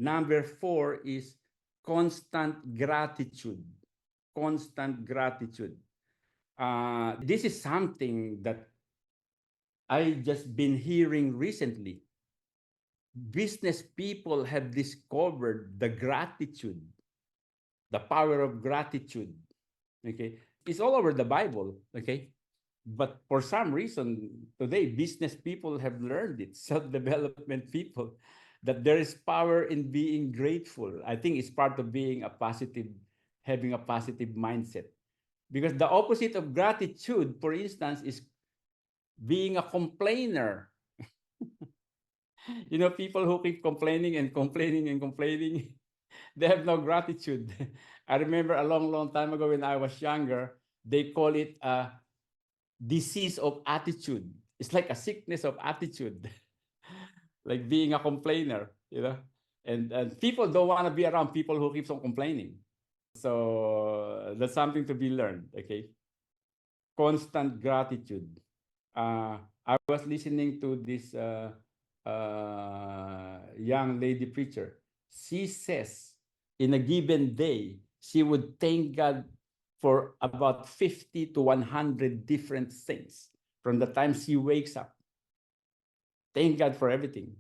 Number 4 is constant gratitude. Constant gratitude. This is something that I just been hearing recently. Business people have discovered the gratitude, the power of gratitude. Okay, it's all over the Bible. Okay, but for some reason today business people have learned it, self-development people, that there is power in being grateful. I think it's part of being a positive, having a positive mindset, because the opposite of gratitude, for instance, is being a complainer. People who keep complaining and complaining and complaining, they have no gratitude. I remember a long, long time ago when I was younger, they call it a disease of attitude. It's like a sickness of attitude, like being a complainer. And people don't want to be around people who keep on complaining. So that's something to be learned, okay? Constant gratitude. I was listening to this young lady preacher. She says in a given day, she would thank God for about 50 to 100 different things from the time she wakes up. Thank God for everything.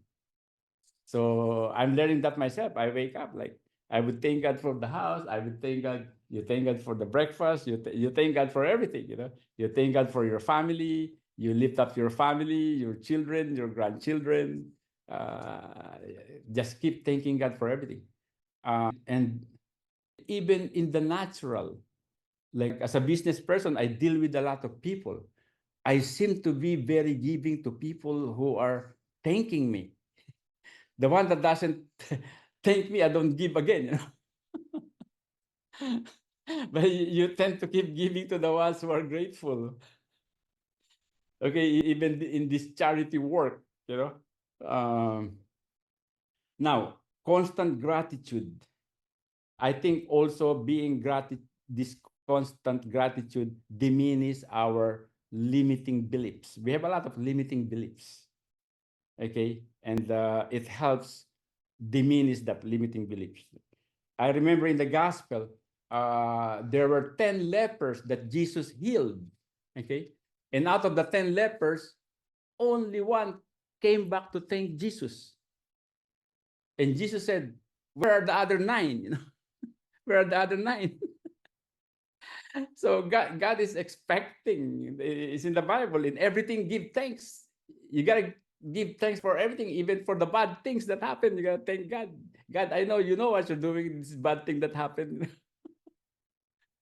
So I'm learning that myself. I wake up, like, I would thank God for the house. I would thank God. You thank God for the breakfast. You thank God for everything. You thank God for your family. You lift up your family, your children, your grandchildren. Just keep thanking God for everything. And even in the natural, like as a business person, I deal with a lot of people. I seem to be very giving to people who are thanking me. The one that doesn't thank me, I don't give again. But you tend to keep giving to the ones who are grateful. Okay, even in this charity work. Now, constant gratitude. I think also this constant gratitude diminishes our limiting beliefs. We have a lot of limiting beliefs. Okay, and it helps diminish that limiting beliefs. I remember in the gospel, there were 10 lepers that Jesus healed. Okay, and out of the 10 lepers, only one came back to thank Jesus. And Jesus said, "Where are the other 9? Where are the other 9?" So God is expecting. It's in the Bible. In everything, give thanks. You gotta give thanks for everything, even for the bad things that happen. You gotta thank God. God, I know you know what you're doing. This bad thing that happened.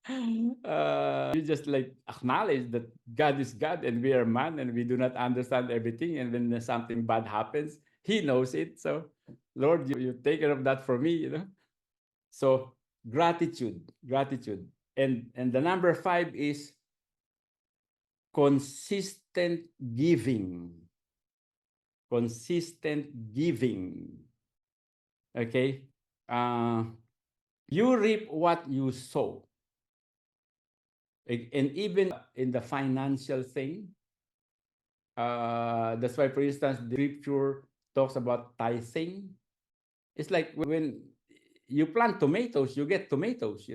You just like acknowledge that God is God and we are man and we do not understand everything. And when something bad happens, He knows it. So, Lord, you take care of that for me. So gratitude. And the number 5 is consistent giving. Consistent giving. Okay? You reap what you sow. And even in the financial thing, that's why, for instance, the scripture talks about tithing. It's like when you plant tomatoes, you get tomatoes.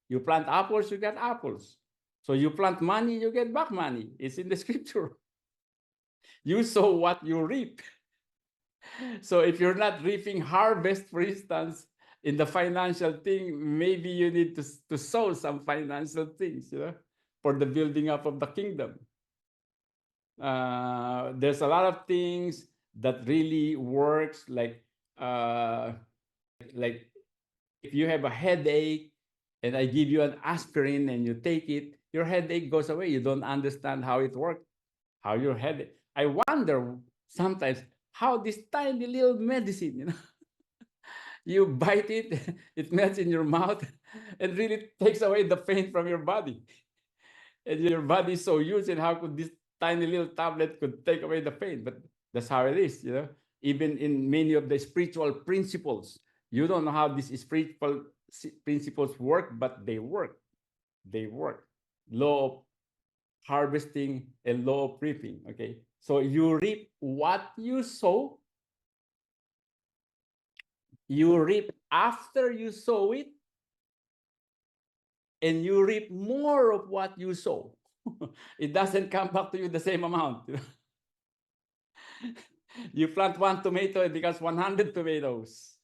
You plant apples, you get apples. So you plant money, you get back money. It's in the scripture. You sow what you reap. So if you're not reaping harvest, for instance, in the financial thing, maybe you need to sow some financial things, for the building up of the kingdom. There's a lot of things that really works, like if you have a headache and I give you an aspirin and you take it, your headache goes away. You don't understand how it works, how your headache. I wonder sometimes how this tiny little medicine, you bite it, it melts in your mouth and really takes away the pain from your body. And your body is so huge, and how could this tiny little tablet could take away the pain? But that's how it is. Even in many of the spiritual principles, you don't know how these spiritual principles work, but they work. They work. Law of harvesting and law of reaping. Okay, so you reap what you sow. You reap after you sow it, and you reap more of what you sow. It doesn't come back to you the same amount. You plant 1 tomato, it becomes 100 tomatoes.